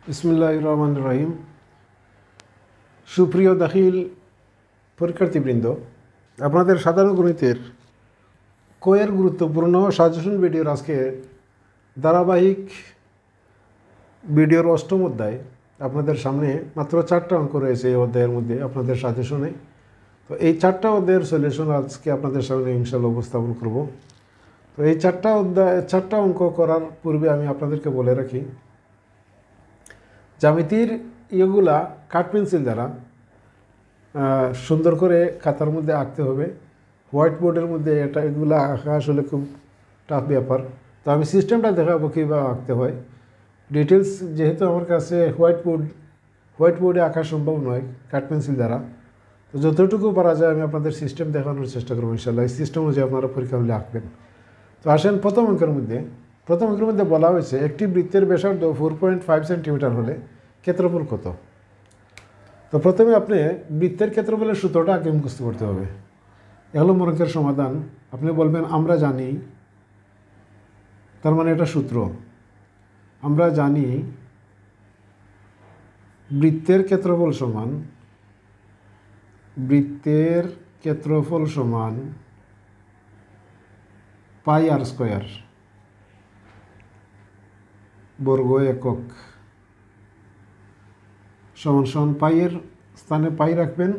বিসমিল্লাহির রহমানির রহিম। সুপ্রিয় দাখিল পরীক্ষার্থীবৃন্দ, আপনাদের সাধারণ গণিতের কোয়ের গুরুত্বপূর্ণ সাজেশন ভিডিওর আজকে ধারাবাহিক ভিডিওর অষ্টম অধ্যায়। আপনাদের সামনে মাত্র 4টা অঙ্ক রয়েছে এই অধ্যায়ের মধ্যে আপনাদের সাজেশনে। তো এই 4টা অধ্যায়ের সলিউশন আজকে আপনাদের সামনে ইনশাআল্লাহ উপস্থাপন করব। তো এই 4টা অঙ্ক করার পূর্বে আমি আপনাদেরকে বলে রাখি, জ্যামিতির এগুলা কাঠ পেন্সিল দ্বারা সুন্দর করে খাতার মধ্যে আঁকতে হবে। হোয়াইট বোর্ডের মধ্যে এগুলা আঁকা আসলে খুব টাফ ব্যাপার। তো আমি সিস্টেমটা দেখাবো কীভাবে আঁকতে হয়। ডিটেলস যেহেতু আমার কাছে হোয়াইট বোর্ডে আঁকা সম্ভব নয় কাঠ পেন্সিল দ্বারা, তো যতটুকু পারা যায় আমি আপনাদের সিস্টেম দেখানোর চেষ্টা করবো ইনশাআল্লাহ। এই সিস্টেম অনুযায়ী আপনারা পরীক্ষা হলে আঁকবেন। তো আসেন প্রথম অঙ্কের মধ্যে বলা হয়েছে একটি বৃত্তের ব্যাসার্ধ 4.5 সেন্টিমিটার হলে ক্ষেত্রফল কত। তো প্রথমে আপনি বৃত্তের ক্ষেত্রফলের সূত্রটা আগে মুখস্থ করতে হবে। এগুলো অঙ্কের সমাধান। আপনি বলবেন আমরা জানি, তার মানে এটা সূত্র। আমরা জানি বৃত্তের ক্ষেত্রফল সমান পাই আর স্কয়ার বর্গ একক সমান পাইয়ের স্থানে পাই রাখবেন।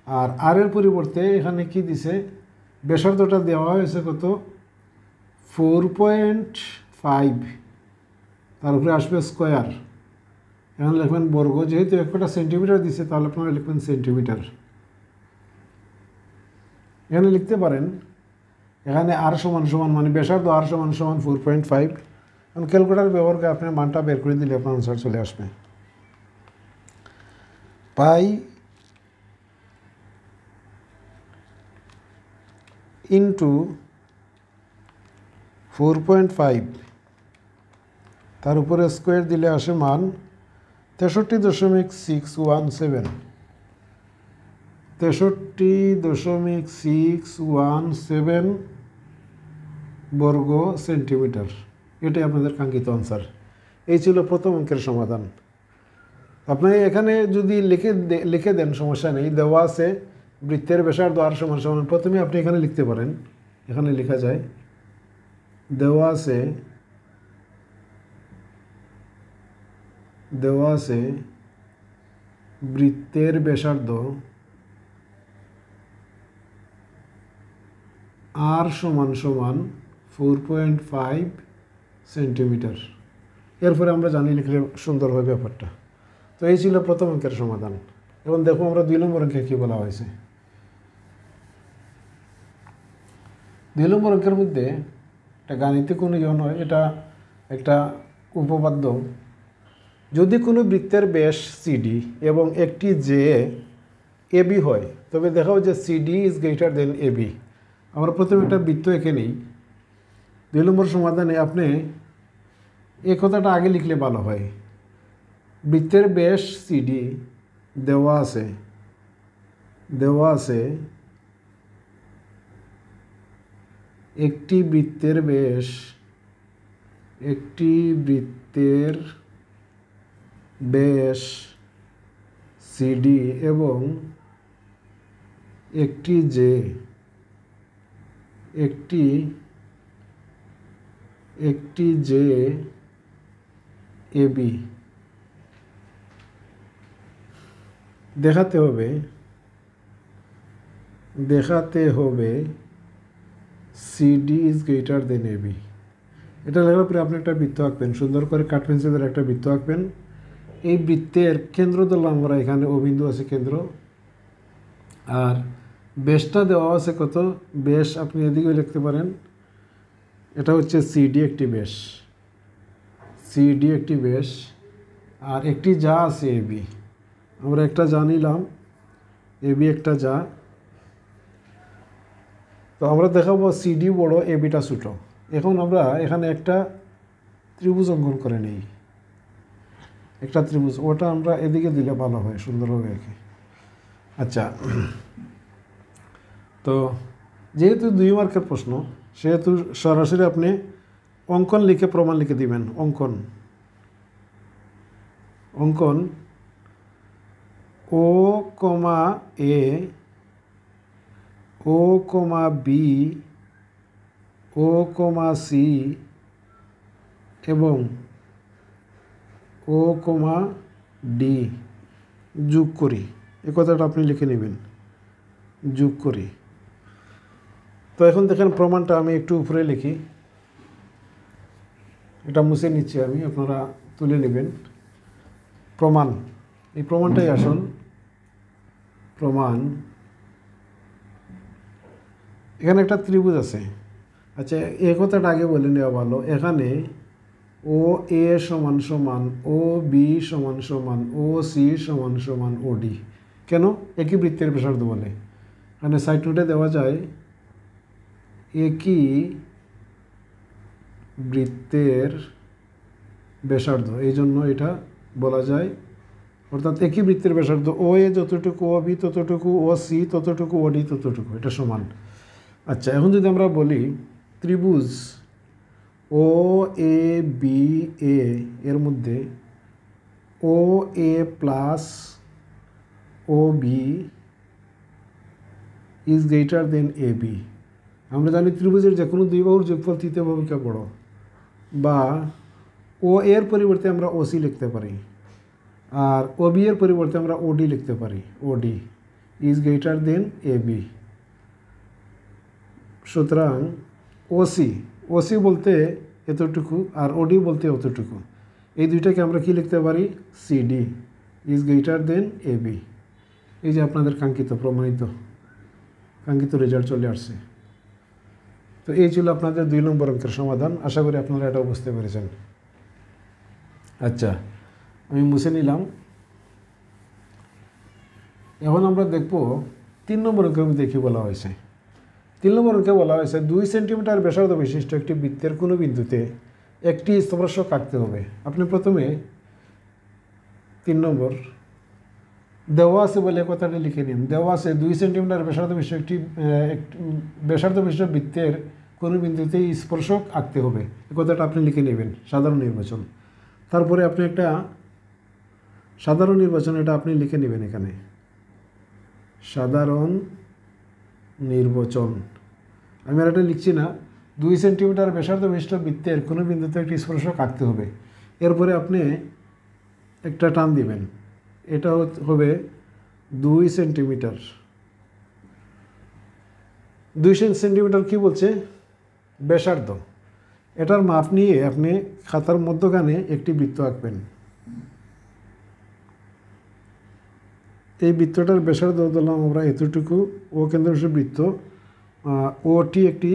আর আর এর পরিবর্তে এখানে কি দিছে, ব্যাসার্ধটা দেওয়া হয়েছে কত, 4.5, তার উপরে আসবে স্কয়ার। এখানে লিখবেন বর্গ, যেহেতু একটা সেন্টিমিটার দিছে তাহলে আপনারা লিখবেন সেন্টিমিটার। এখানে লিখতে পারেন এখানে আর সমান মানে ব্যাসার্ধ আর সমান 4.5। এখন ক্যালকুলেটর ব্যবহার করে আপনার মানটা বের করে দিলে আপনার আনসার চলে আসবে। পাই ইন্টু 4.5 তার উপরে স্কোয়ার দিলে আসে মান 63.617। 63.617 বর্গ সেন্টিমিটার। এটাই আপনাদের কাঙ্ক্ষিত আনসার। এই ছিল প্রথম অঙ্কের সমাধান। আপনি এখানে যদি লিখে দেন সমস্যা নেই, দেওয়া আছে বৃত্তের ব্যাসার্ধ আর সমান প্রথমে আপনি এখানে লিখতে পারেন। এখানে লেখা যায় দেওয়া আছে বৃত্তের ব্যাসার্ধ আর সমান 4.5 সেন্টিমিটার। এরপরে আমরা জানি লিখলে সুন্দর হবে ব্যাপারটা। তো এই ছিল প্রথম অঙ্কের সমাধান। এবং দেখো আমরা 2 নম্বর অঙ্কে কী বলা হয়েছে। 2 নম্বর অঙ্কের মধ্যে একটা গাণিতিক অনুযায়ী নয়, এটা একটা উপপাদ্য। যদি কোনো বৃত্তের ব্যাস সিডি এবং একটি জে এবি হয়, তবে দেখাও যে CD is greater than AB. আমরা প্রথমে একটা বৃত্ত এঁকে নিই। 2 নম্বর সমাধানে আপনি এই কথাটা আগে লিখলে ভালো হয়। বৃত্তের ব্যাস সিডি দেওয়া আছে একটি বৃত্তের ব্যাস সিডি এবং একটি জে এবি। দেখাতে হবে CD is greater than AB. এটা লেখার পরে আপনি একটা বৃত্ত আঁকবেন, সুন্দর করে কাঠ পেন্সিলের একটা বৃত্ত আঁকবেন। এই বৃত্তের কেন্দ্র ধরলাম আমরা, এখানে ও বিন্দু আছে কেন্দ্র। আর ব্যাসটা দেওয়া আছে কত, ব্যাস আপনি এদিকে লিখতে পারেন, এটা হচ্ছে সিডি একটি ব্যাস। আর একটি যা আছে এবি, আমরা একটা যা নিলাম, এবি একটা যা। তো আমরা দেখাবো সিডি বড় এবিটা ছোটো। এখন আমরা এখানে একটা ত্রিভুজ অঙ্কন করে নিই। একটা ত্রিভুজ, ওটা আমরা এদিকে দিলে ভালো হয়, সুন্দর হবে আর কি। আচ্ছা, তো যেহেতু 2 মার্কের প্রশ্ন, সেহেতু সরাসরি আপনি অঙ্কন লিখে প্রমাণ লিখে দিবেন। অঙ্কন অঙ্কন ও কমা এ, ও কমা বি, ও কমা সি এবং ও কমা ডি যোগ করি। এই কথাটা আপনি লিখে নেবেন, যোগ করি। তো এখন দেখেন প্রমাণটা আমি একটু উপরে লিখি, এটা মুছে নিচ্ছি আমি, আপনারা তুলে নেবেন। প্রমাণ, এই প্রমাণটাই আসল প্রমাণ। এখানে একটা ত্রিভুজ আছে। আচ্ছা, এই কথাটা আগে বলে নেওয়া ভালো। এখানে ও এ সমান সমান, ও বি সমান সমান, ও সি সমান সমান ও ডি। কেন? একই বৃত্তের ব্যাসার্ধ বলে। এখানে সাইড নোটে দেওয়া যায় একই বৃত্তের ব্যাসার্ধ, এই জন্য এটা বলা যায়। অর্থাৎ একই বৃত্তের ব্যাসার্ধ, ও এ যতটুকু, ও বি ততটুকু, ও সি ততটুকু, ও ডি ততটুকু, এটা সমান। আচ্ছা, এখন যদি আমরা বলি ত্রিভুজ ও এ বি এ এর মধ্যে O A plus O B is greater than A B. আমরা জানি ত্রিভুজের যে কোনো দুই বাহুর যোগফল তৃতীয় বাহুকে বড়, বা ও এর পরিবর্তে আমরা ও সি লিখতে পারি, আর ও বি এর পরিবর্তে আমরা ও ডি লিখতে পারি, O D is greater than A B. সুতরাং ওসি, ওসি বলতে এতটুকু আর ওডি বলতে অতটুকু, এই দুইটাকে আমরা কি লিখতে পারি? CD is greater than A B. এই যে আপনাদের কাঙ্ক্ষিত প্রমাণিত কাঙ্ক্ষিত রেজাল্ট চলে আসছে। তো এই ছিল আপনাদের 2 নম্বর অঙ্কের সমাধান। আশা করি আপনারা এটা বুঝতে পেরেছেন। আচ্ছা, আমি মুছে নিলাম। এখন আমরা দেখব 3 নম্বর অঙ্কের মধ্যে কী বলা হয়েছে। 3 নম্বর অঙ্কে বলা হয়েছে 2 সেন্টিমিটার ব্যাসার্ধ বিশিষ্ট একটি বৃত্তের কোনো বিন্দুতে একটি স্পর্শক আঁকতে হবে। আপনি প্রথমে 3 নম্বর দেওয়া আছে বলে কথাটা লিখে নিন। দেওয়া আছে 2 সেন্টিমিটার ব্যাসার্ধ বিশিষ্ট একটি ব্যাসার্ধ বিশিষ্ট বৃত্তের কোনো বিন্দুতে স্পর্শক আঁকতে হবে, এই কথাটা আপনি লিখে নেবেন। সাধারণ নির্বাচন, তারপরে আপনি একটা সাধারণ নির্বাচন, এটা আপনি লিখে নেবেন এখানে, সাধারণ নির্বাচন। আমি আর এটা লিখছি না। 2 সেন্টিমিটার ব্যাসার্ধ বিশিষ্ট বৃত্তের কোনো বিন্দুতে একটি স্পর্শক আঁকতে হবে। এরপরে আপনি একটা টান দিবেন, এটা হবে 2 সেন্টিমিটার। 2 সেন্টিমিটার কী বলছে? ব্যাসার্ধ। এটার মাপ নিয়ে আপনি খাতার মধ্যখানে একটি বৃত্ত আঁকবেন। এই বৃত্তটার ব্যাসার্ধ ধরলাম আমরা এতটুকু, ও কেন্দ্রবিন্দু বৃত্ত, ওটি একটি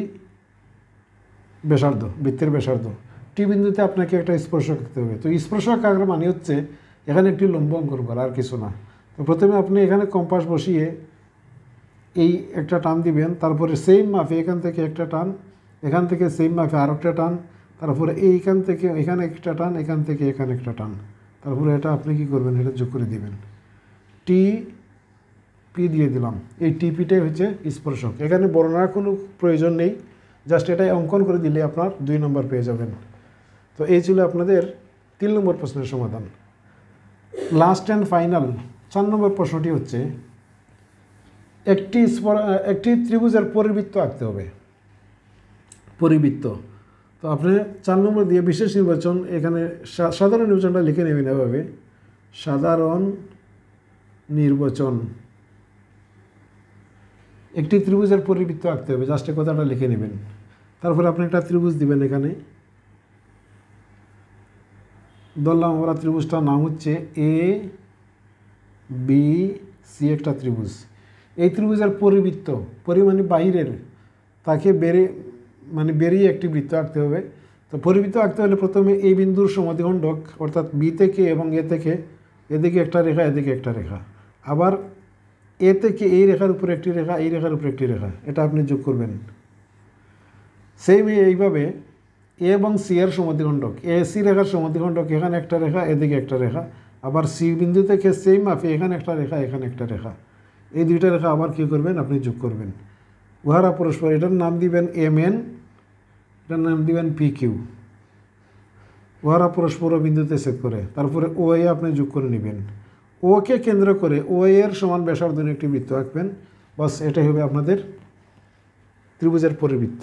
ব্যাসার্ধ, বৃত্তের ব্যাসার্ধ। টি বিন্দুতে আপনাকে একটা স্পর্শক আঁকতে হবে। তো স্পর্শক আঁকার মানে হচ্ছে এখানে একটি লম্ব অঙ্কন করা, আর কিছু না। তো প্রথমে আপনি এখানে কম্পাস বসিয়ে এই একটা টান দিবেন, তারপরে সেম মাপে এখান থেকে একটা টান, এখান থেকে সেম মাপে আর একটা টান, তারপরে এইখান থেকে এখানে একটা টান, এখান থেকে এখানে একটা টান, তারপরে এটা আপনি কী করবেন? এটা যোগ করে দিবেন। টি পি দিয়ে দিলাম। এই টিপিটাই হচ্ছে স্পর্শক। এখানে বর্ণনার কোনো প্রয়োজন নেই, জাস্ট এটাই অঙ্কন করে দিলে আপনার 2 নম্বর পেয়ে যাবেন। তো এই ছিল আপনাদের 3 নম্বর প্রশ্নের সমাধান। লাস্ট অ্যান্ড ফাইনাল 4 নম্বর প্রশ্নটি হচ্ছে একটি ত্রিভুজের পরিবৃত্ত আঁকতে হবে। পরিবৃত্ত, তো আপনি 4 নম্বর দিয়ে বিশেষ নির্বাচন, এখানে সাধারণ নির্বাচনটা লিখে নেবেন এভাবে, সাধারণ নির্বাচন। একটি ত্রিভুজের পরিবৃত্ত আঁকতে হবে, জাস্ট কথাটা লিখে নেবেন। তারপরে আপনি একটা ত্রিভুজ দিবেন এখানে। ধরলাম আমরা ত্রিভুজটার নাম হচ্ছে এ বি সি, একটা ত্রিভুজ। এই ত্রিভুজের পরিবৃত্ত, পরিমাণে বাহিরের, তাকে বেরিয়ে একটি বৃত্ত আঁকতে হবে। তো পরিবৃত্ত আঁকতে হলে প্রথমে এই বিন্দুর সমদ্বিখণ্ডক, অর্থাৎ বি থেকে এবং এ থেকে, এদিকে একটা রেখা, এদিকে একটা রেখা, আবার এ থেকে এই রেখার উপরে একটি রেখা, এই রেখার উপরে একটি রেখা, এটা আপনি যোগ করবেন। সেই এইভাবে এ এবং সি এর সমদ্বিখণ্ডক, এ সি রেখার সমদ্বিখণ্ডক, এখানে একটা রেখা, এদিকে একটা রেখা, আবার সি বিন্দু থেকে সেই মাপে এখানে একটা রেখা, এখানে একটা রেখা, এই দুইটা রেখা আবার কী করবেন? আপনি যোগ করবেন। উহারা পরস্পর, এটার নাম দিবেন এম এন, এটার নাম দিবেন পি কিউ। ওরা পরস্পর বিন্দুতে ছেদ করে, তারপরে ও এ আপনি যোগ করে নেবেন, ওকে কেন্দ্র করে ও এর সমান ব্যাসার্ধ নিয়ে একটি বৃত্ত আঁকবেন, বাস এটাই হবে আপনাদের ত্রিভুজের পরিবৃত্ত।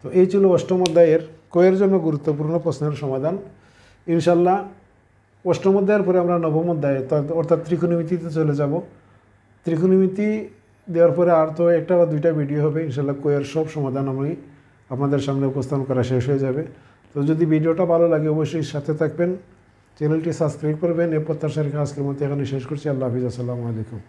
তো এই ছিল অষ্টম অধ্যায়ের কয়ের জন্য গুরুত্বপূর্ণ প্রশ্নের সমাধান। ইনশাল্লাহ অষ্টম অধ্যায়ের পরে আমরা নবম অধ্যায়ে অর্থাৎ ত্রিকোণমিতিতে চলে যাব। ত্রিকোণমিতি দেওয়ার পরে আর তো একটা বা দুইটা ভিডিও হবে, ইনশাল্লাহ কয়ের সব সমাধান আমি আপনাদের সামনে উপস্থাপন করা শেষ হয়ে যাবে। তো যদি ভিডিওটা ভালো লাগে অবশ্যই সাথে থাকবেন, চ্যানেলটি সাবস্ক্রাইব করবেন। এ প্রত্যাশার আজকের মতো এখানে শেষ করছি। আল্লাহ হাফিজ, আসসালামু আলাইকুম।